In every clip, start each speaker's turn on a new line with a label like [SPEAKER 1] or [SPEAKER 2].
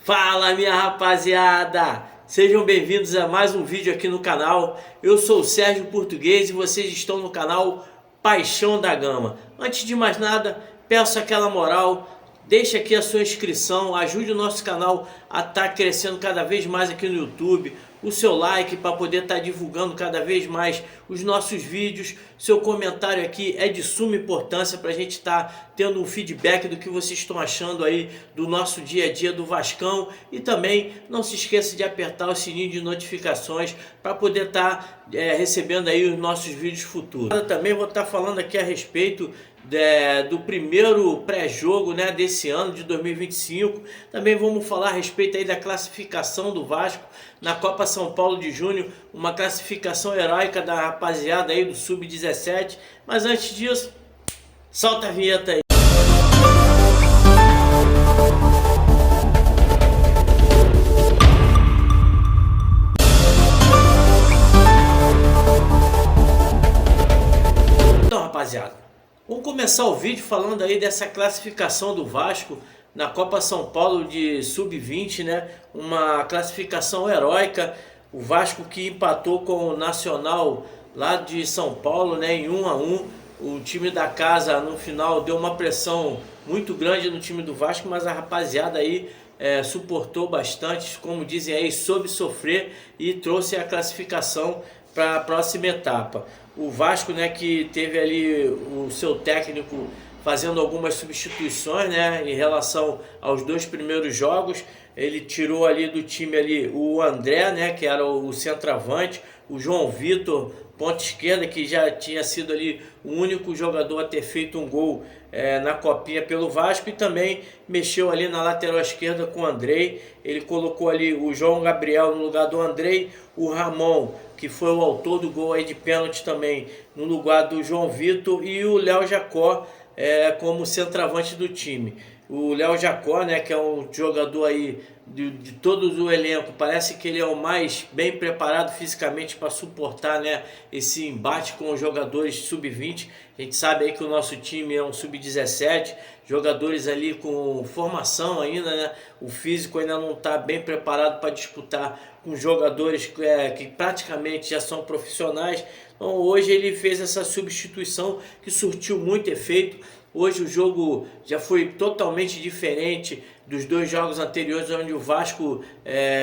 [SPEAKER 1] Fala, minha rapaziada! Sejam bem-vindos a mais um vídeo aqui no canal. Eu sou o Sérgio Português e vocês estão no canal Paixão da Gama. Antes de mais nada, peço aquela moral, deixe aqui a sua inscrição, ajude o nosso canal a estar crescendo cada vez mais aqui no YouTube. O seu like para poder estar divulgando cada vez mais os nossos vídeos. Seu comentário aqui é de suma importância para a gente estar tendo um feedback do que vocês estão achando aí do nosso dia a dia do Vascão. E também não se esqueça de apertar o sininho de notificações para poder estar recebendo aí os nossos vídeos futuros. Eu também vou estar falando aqui a respeito do primeiro pré-jogo, né, desse ano de 2025. Também vamos falar a respeito aí da classificação do Vasco na Copa São Paulo de Junho, uma classificação heróica da rapaziada aí do Sub-17. Mas antes disso, solta a vinheta aí. Então, rapaziada, vamos começar o vídeo falando aí dessa classificação do Vasco na Copa São Paulo de Sub-20, né? Uma classificação heróica. O Vasco que empatou com o Nacional lá de São Paulo, né? Em 1-1. O time da casa no final deu uma pressão muito grande no time do Vasco, mas a rapaziada aí suportou bastante, como dizem aí, soube sofrer e trouxe a classificação para a próxima etapa. O Vasco, né, que teve ali o seu técnico fazendo algumas substituições, né, em relação aos dois primeiros jogos. Ele tirou ali do time ali o André, né, que era o centroavante, o João Vitor, ponta esquerda, que já tinha sido ali o único jogador a ter feito um gol na copinha pelo Vasco, e também mexeu ali na lateral esquerda com o Andrei. Ele colocou ali o João Gabriel no lugar do Andrei, o Ramon, que foi o autor do gol aí de pênalti também, no lugar do João Vitor, e o Léo Jacó como centroavante do time. O Léo Jacó, né, que é um jogador aí de todo o elenco, parece que ele é o mais bem preparado fisicamente para suportar, né, esse embate com os jogadores sub-20. A gente sabe aí que o nosso time é um sub-17, jogadores ali com formação ainda, né, o físico ainda não está bem preparado para disputar com jogadores que praticamente já são profissionais. Então hoje ele fez essa substituição que surtiu muito efeito. Hoje o jogo já foi totalmente diferente dos dois jogos anteriores, onde o Vasco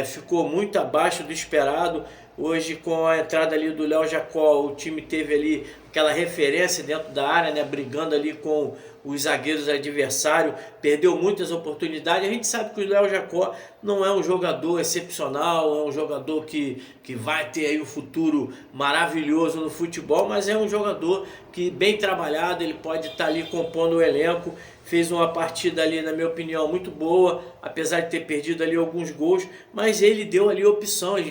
[SPEAKER 1] ficou muito abaixo do esperado. Hoje, com a entrada ali do Léo Jacó, o time teve ali aquela referência dentro da área, né, brigando ali com os zagueiros adversários, perdeu muitas oportunidades. A gente sabe que o Léo Jacó não é um jogador excepcional, é um jogador que vai ter aí um futuro maravilhoso no futebol, mas é um jogador que, bem trabalhado, ele pode estar ali compondo o elenco. Fez uma partida ali, na minha opinião, muito boa, apesar de ter perdido ali alguns gols, mas ele deu ali opções,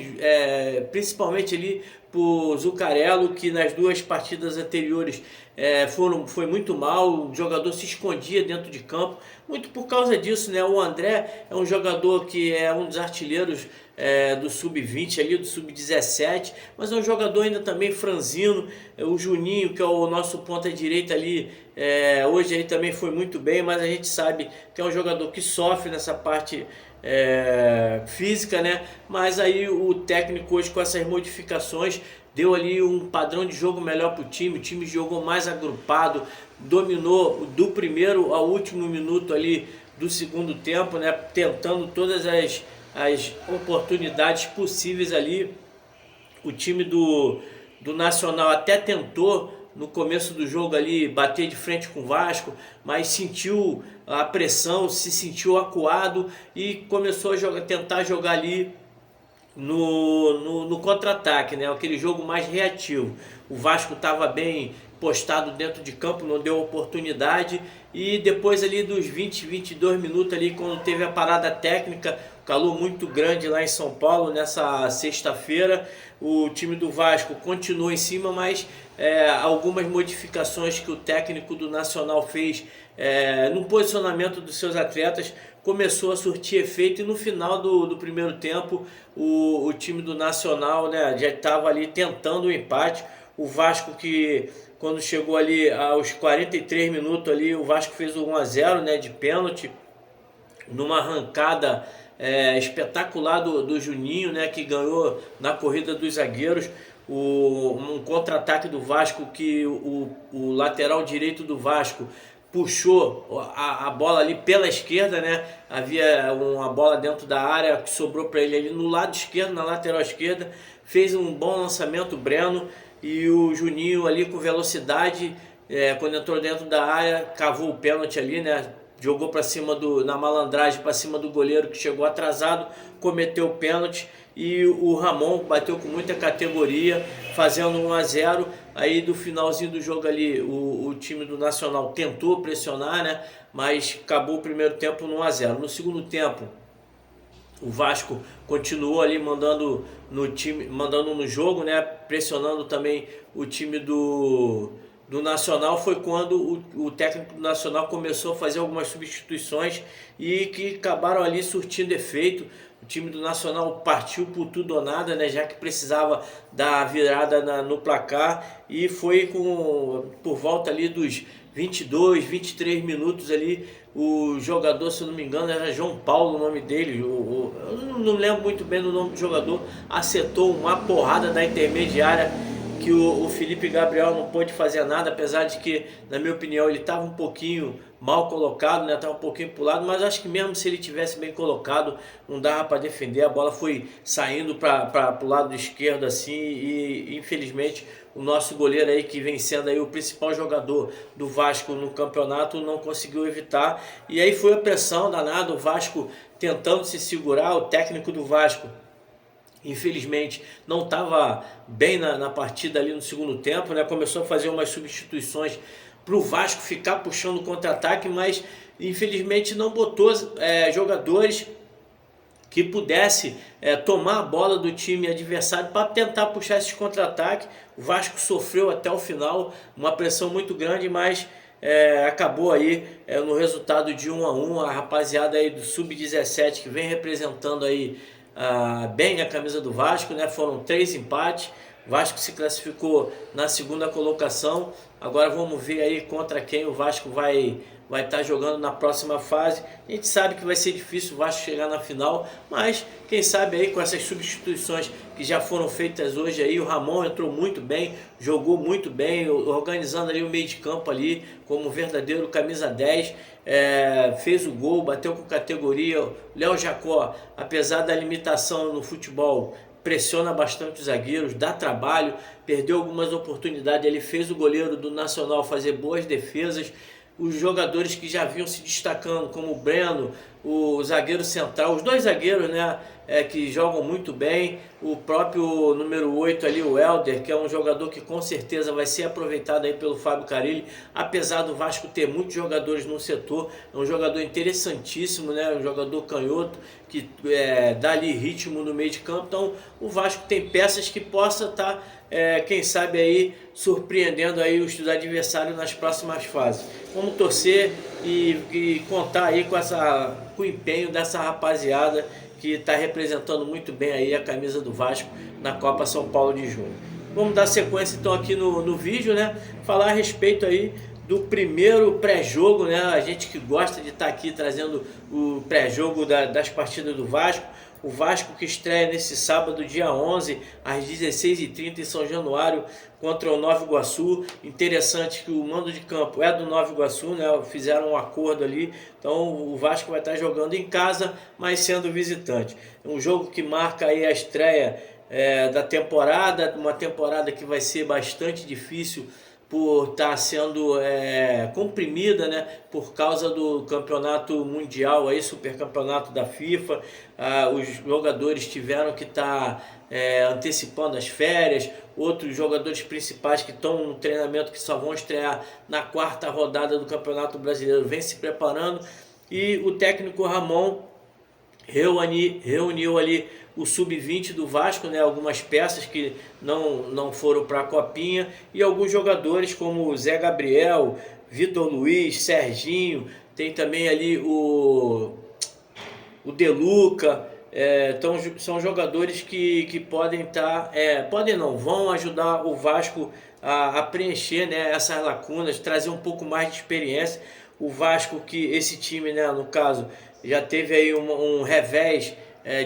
[SPEAKER 1] principalmente ali pro Zuccarello, que nas duas partidas anteriores foi muito mal. O jogador se escondia dentro de campo, muito por causa disso, né? O André é um jogador que é um dos artilheiros do Sub-20 ali, do Sub-17, mas é um jogador ainda também franzino. O Juninho, que é o nosso ponta direita ali, hoje ele também foi muito bem, mas a gente sabe que é um jogador que sofre nessa parte física, né? Mas aí o técnico hoje, com essas modificações, deu ali um padrão de jogo melhor para o time jogou mais agrupado, dominou do primeiro ao último minuto ali do segundo tempo, né? Tentando todas as oportunidades possíveis ali. O time do Nacional até tentou no começo do jogo ali bater de frente com o Vasco, mas sentiu a pressão, se sentiu acuado e começou a tentar jogar ali no contra-ataque, né? Aquele jogo mais reativo. O Vasco estava bem postado dentro de campo, não deu oportunidade, e depois ali dos 20, 22 minutos ali, quando teve a parada técnica, calor muito grande lá em São Paulo nessa sexta-feira, o time do Vasco continuou em cima, mas algumas modificações que o técnico do Nacional fez no posicionamento dos seus atletas começou a surtir efeito, e no final do primeiro tempo o time do Nacional, né, já estava ali tentando o empate. O Vasco, que quando chegou ali aos 43 minutos ali, o Vasco fez o 1-0, né, de pênalti, numa arrancada espetacular do Juninho, né, que ganhou na corrida dos zagueiros. Um contra-ataque do Vasco que o lateral direito do Vasco puxou a bola ali pela esquerda, né? Havia uma bola dentro da área que sobrou para ele ali no lado esquerdo, na lateral esquerda. Fez um bom lançamento o Breno, e o Juninho ali com velocidade, quando entrou dentro da área, cavou o pênalti ali, né? Jogou para cima na malandragem para cima do goleiro que chegou atrasado, cometeu o pênalti, e o Ramon bateu com muita categoria, fazendo 1-0. Aí do finalzinho do jogo ali, o time do Nacional tentou pressionar, né? Mas acabou o primeiro tempo no 1-0. No segundo tempo, o Vasco continuou ali mandando no jogo, né? Pressionando também o time do Nacional. Foi quando o técnico do Nacional começou a fazer algumas substituições e que acabaram ali surtindo efeito. O time do Nacional partiu por tudo ou nada, né? Já que precisava dar virada no placar, e foi por volta ali dos 22, 23 minutos ali, o jogador, se eu não me engano, era João Paulo o nome dele, eu não lembro muito bem do nome do jogador, acertou uma porrada da intermediária que o Felipe Gabriel não pôde fazer nada, apesar de que, na minha opinião, ele estava um pouquinho mal colocado, né? Estava um pouquinho pro lado, mas acho que mesmo se ele tivesse bem colocado, não dava para defender. A bola foi saindo para o lado esquerdo assim, e infelizmente o nosso goleiro aí, que vem sendo aí o principal jogador do Vasco no campeonato, não conseguiu evitar. E aí foi a pressão danada, o Vasco tentando se segurar. O técnico do Vasco, infelizmente, não estava bem na partida ali no segundo tempo, né? Começou a fazer umas substituições para o Vasco ficar puxando o contra-ataque, mas infelizmente não botou jogadores que pudesse tomar a bola do time adversário para tentar puxar esses contra-ataques. O Vasco sofreu até o final, uma pressão muito grande, mas acabou aí no resultado de 1-1. A rapaziada aí do Sub-17, que vem representando aí bem a camisa do Vasco, né? Foram 3 empates. O Vasco se classificou na segunda colocação. Agora vamos ver aí contra quem o Vasco vai estar jogando na próxima fase. A gente sabe que vai ser difícil o Vasco chegar na final, mas quem sabe aí com essas substituições que já foram feitas hoje aí, o Ramon entrou muito bem, jogou muito bem, organizando ali o meio de campo ali como verdadeiro camisa 10, fez o gol, bateu com categoria. O Léo Jacó, apesar da limitação no futebol, pressiona bastante os zagueiros, dá trabalho, perdeu algumas oportunidades. Ele fez o goleiro do Nacional fazer boas defesas. Os jogadores que já vinham se destacando, como o Breno, o zagueiro central, os 2 zagueiros, né, que jogam muito bem, o próprio número 8 ali, o Helder, que é um jogador que com certeza vai ser aproveitado aí pelo Fábio Carille. Apesar do Vasco ter muitos jogadores no setor, é um jogador interessantíssimo, né, um jogador canhoto que dá ali ritmo no meio de campo. Então o Vasco tem peças que possa estar, quem sabe aí, surpreendendo aí os adversários nas próximas fases. Vamos torcer e contar aí com o empenho dessa rapaziada que está representando muito bem aí a camisa do Vasco na Copa São Paulo de junho. Vamos dar sequência então aqui no vídeo, né? Falar a respeito aí do primeiro pré-jogo, né? A gente que gosta de estar aqui trazendo o pré-jogo das partidas do Vasco. O Vasco que estreia nesse sábado, dia 11, às 16h30 em São Januário, contra o Nova Iguaçu. Interessante que o mando de campo é do Nova Iguaçu, né? Fizeram um acordo ali. Então o Vasco vai estar jogando em casa, mas sendo visitante. É um jogo que marca aí a estreia da temporada, uma temporada que vai ser bastante difícil por estar sendo comprimida, né, por causa do campeonato mundial, aí, super campeonato da FIFA. Os jogadores tiveram que estar antecipando as férias. Outros jogadores principais que estão no treinamento, que só vão estrear na 4ª rodada do Campeonato Brasileiro, vem se preparando. E o técnico Ramon reuniu ali o Sub-20 do Vasco, né, algumas peças que não foram para a Copinha, e alguns jogadores como o Zé Gabriel, Vitor Luiz, Serginho, tem também ali o Deluca. Então são jogadores que podem estar, vão ajudar o Vasco a preencher, né, essas lacunas, trazer um pouco mais de experiência. O Vasco, que esse time, né, no caso, já teve aí um revés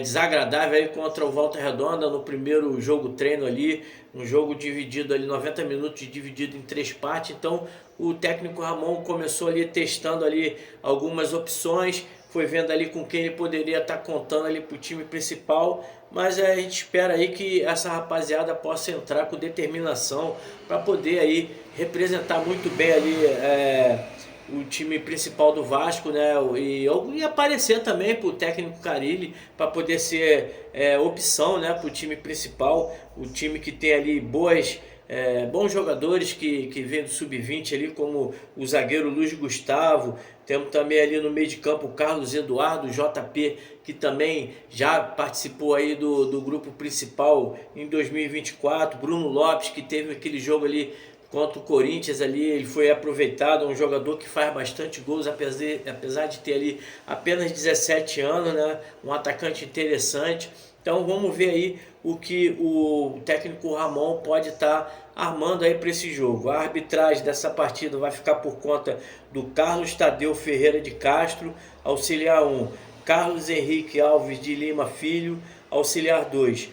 [SPEAKER 1] desagradável aí contra o Volta Redonda no primeiro jogo treino ali, um jogo dividido ali, 90 minutos dividido em 3 partes. Então o técnico Ramon começou ali testando ali algumas opções, foi vendo ali com quem ele poderia estar contando ali para o time principal, mas a gente espera aí que essa rapaziada possa entrar com determinação para poder aí representar muito bem ali o time principal do Vasco, né? E aparecer também para o técnico Carille para poder ser opção, né, para o time principal, o time que tem ali bons jogadores que vem do sub-20 ali, como o zagueiro Luiz Gustavo. Temos também ali no meio de campo o Carlos Eduardo, JP, que também já participou aí do grupo principal em 2024. Bruno Lopes, que teve aquele jogo ali contra o Corinthians ali, ele foi aproveitado, um jogador que faz bastante gols, apesar de ter ali apenas 17 anos, né? Um atacante interessante. Então vamos ver aí o que o técnico Ramon pode estar armando aí para esse jogo. A arbitragem dessa partida vai ficar por conta do Carlos Tadeu Ferreira de Castro, auxiliar 1, Carlos Henrique Alves de Lima Filho, auxiliar 2,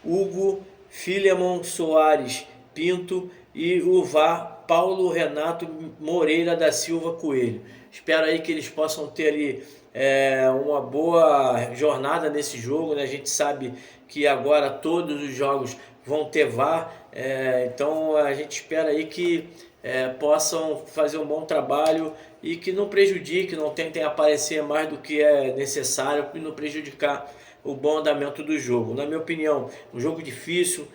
[SPEAKER 1] Hugo Filemon Soares Pinto, e o VAR Paulo Renato Moreira da Silva Coelho. Espero aí que eles possam ter ali uma boa jornada nesse jogo, né? A gente sabe que agora todos os jogos vão ter VAR, então a gente espera aí que possam fazer um bom trabalho e que não prejudique, não tentem aparecer mais do que é necessário e não prejudicar o bom andamento do jogo. Na minha opinião, um jogo difícil,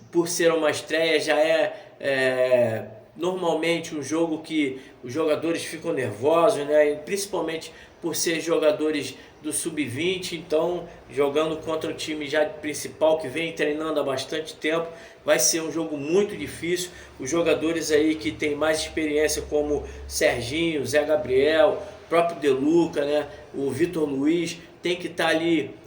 [SPEAKER 1] por ser uma estreia, já normalmente um jogo que os jogadores ficam nervosos, né? E principalmente por ser jogadores do sub-20, então jogando contra o time já principal que vem treinando há bastante tempo, vai ser um jogo muito difícil. Os jogadores aí que têm mais experiência, como Serginho, Zé Gabriel, próprio De Luca, né? O Vitor Luiz, tem que estar ali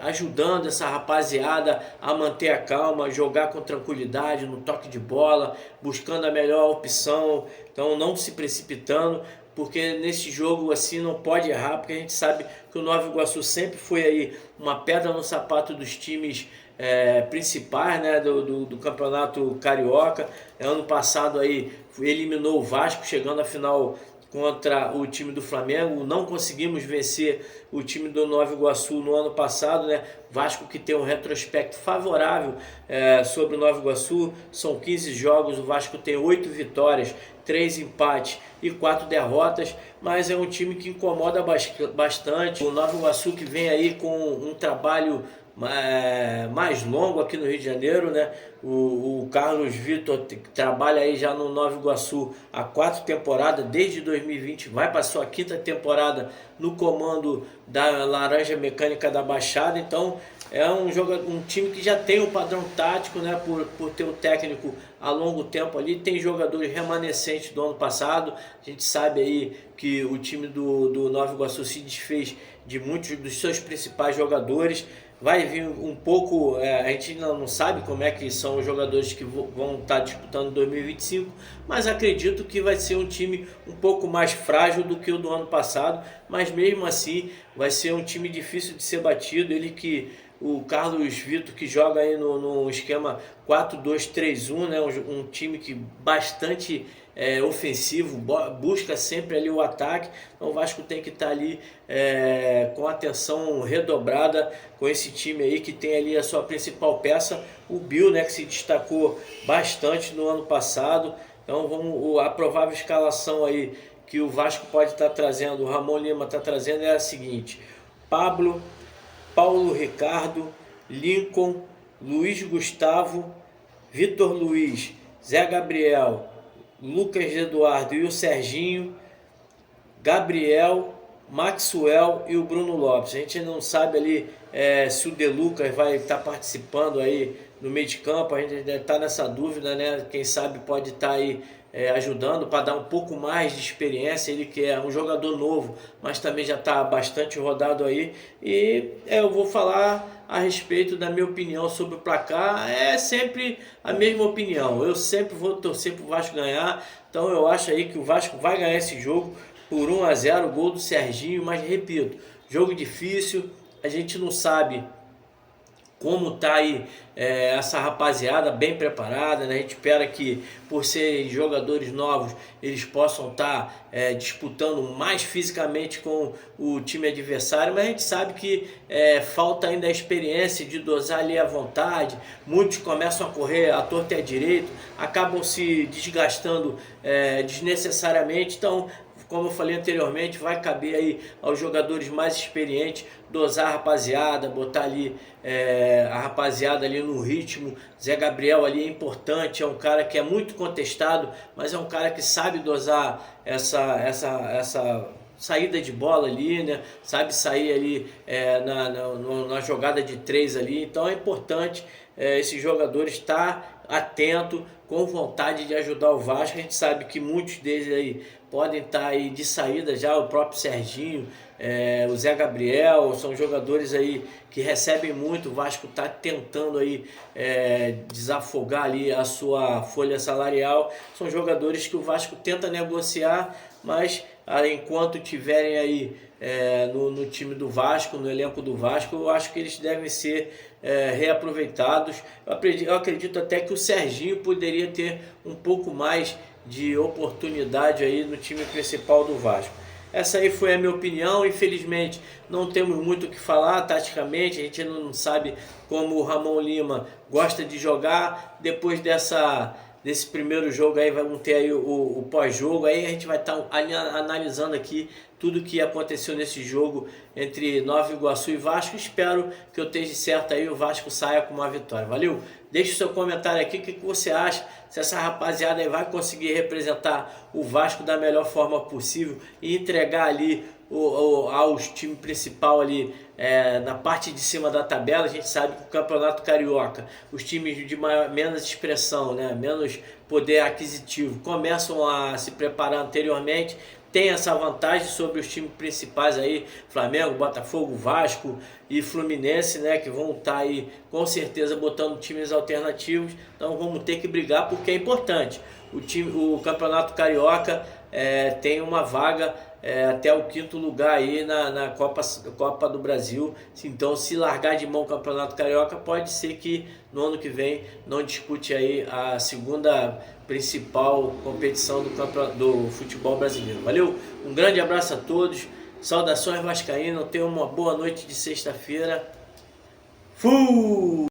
[SPEAKER 1] ajudando essa rapaziada a manter a calma, jogar com tranquilidade, no toque de bola, buscando a melhor opção, então não se precipitando, porque nesse jogo assim não pode errar, porque a gente sabe que o Nova Iguaçu sempre foi aí uma pedra no sapato dos times principais, né, do campeonato carioca. Ano passado aí eliminou o Vasco, chegando à final contra o time do Flamengo. Não conseguimos vencer o time do Nova Iguaçu no ano passado, né? Vasco que tem um retrospecto favorável sobre o Nova Iguaçu. São 15 jogos, o Vasco tem 8 vitórias, 3 empates e 4 derrotas, mas é um time que incomoda bastante. O Nova Iguaçu que vem aí com um trabalho mais longo aqui no Rio de Janeiro, né? O Carlos Vitor trabalha aí já no Nova Iguaçu há 4 temporadas, desde 2020, vai para a sua 5ª temporada no comando da Laranja Mecânica da Baixada. Então é um time que já tem um padrão tático, né? Por ter o técnico há longo tempo ali, tem jogadores remanescentes do ano passado. A gente sabe aí que o time do Nova Iguaçu se desfez de muitos dos seus principais jogadores. Vai vir um pouco, a gente não sabe como é que são os jogadores que vão estar disputando 2025, mas acredito que vai ser um time um pouco mais frágil do que o do ano passado, mas mesmo assim vai ser um time difícil de ser batido. O Carlos Vitor, que joga aí no esquema 4-2-3-1, né? Um time que bastante ofensivo, busca sempre ali o ataque. Então o Vasco tem que estar ali com atenção redobrada com esse time aí, que tem ali a sua principal peça, o Bill, né, que se destacou bastante no ano passado. Então a provável escalação aí que o Vasco pode estar trazendo, o Ramon Lima está trazendo, é a seguinte: Pablo, Paulo Ricardo, Lincoln, Luiz Gustavo, Vitor Luiz, Zé Gabriel, Lucas Eduardo e o Serginho, Gabriel, Maxwell e o Bruno Lopes. A gente não sabe ali se o De Lucas vai estar participando aí no meio de campo, a gente deve estar nessa dúvida, né? Quem sabe pode estar aí ajudando para dar um pouco mais de experiência. Ele que é um jogador novo, mas também já está bastante rodado aí. E eu vou falar a respeito da minha opinião sobre o placar. É sempre a mesma opinião, eu sempre vou torcer para o Vasco ganhar. Então eu acho aí que o Vasco vai ganhar esse jogo por 1-0, gol do Serginho, mas repito, jogo difícil, a gente não sabe como tá aí essa rapaziada bem preparada, né? A gente espera que, por serem jogadores novos, eles possam estar disputando mais fisicamente com o time adversário, mas a gente sabe que falta ainda a experiência de dosar ali à vontade. Muitos começam a correr à torta e à direita, acabam se desgastando desnecessariamente, então, como eu falei anteriormente, vai caber aí aos jogadores mais experientes dosar a rapaziada, botar ali a rapaziada ali no ritmo. Zé Gabriel ali é importante, é um cara que é muito contestado, mas é um cara que sabe dosar essa saída de bola ali, né? Sabe sair ali na jogada de 3 ali, então é importante esse jogador estar atento, com vontade de ajudar o Vasco. A gente sabe que muitos deles aí podem estar aí de saída já, o próprio Serginho, o Zé Gabriel, são jogadores aí que recebem muito. O Vasco está tentando aí desafogar ali a sua folha salarial. São jogadores que o Vasco tenta negociar, mas enquanto tiverem aí no time do Vasco, no elenco do Vasco, eu acho que eles devem ser reaproveitados. Eu acredito até que o Serginho poderia ter um pouco mais de oportunidade aí no time principal do Vasco. Essa aí foi a minha opinião. Infelizmente não temos muito o que falar taticamente, a gente não sabe como o Ramon Lima gosta de jogar. Depois desse primeiro jogo aí vamos ter aí o pós-jogo, aí a gente vai estar analisando aqui tudo que aconteceu nesse jogo entre Nova Iguaçu e Vasco. Espero que eu esteja certo aí, o Vasco saia com uma vitória. Valeu? Deixe o seu comentário aqui, o que você acha, se essa rapaziada aí vai conseguir representar o Vasco da melhor forma possível e entregar ali aos time principal ali na parte de cima da tabela. A gente sabe que o Campeonato Carioca, os times de menos expressão, né, menos poder aquisitivo, começam a se preparar anteriormente, tem essa vantagem sobre os times principais aí, Flamengo, Botafogo, Vasco e Fluminense, né, que vão estar aí com certeza botando times alternativos. Então vamos ter que brigar, porque é importante. O Campeonato Carioca tem uma vaga até o 5º lugar aí na Copa do Brasil. Então, se largar de mão o Campeonato Carioca, pode ser que no ano que vem não dispute aí a segunda principal competição do futebol brasileiro. Valeu? Um grande abraço a todos. Saudações vascaínas. Tenham uma boa noite de sexta-feira. Fui!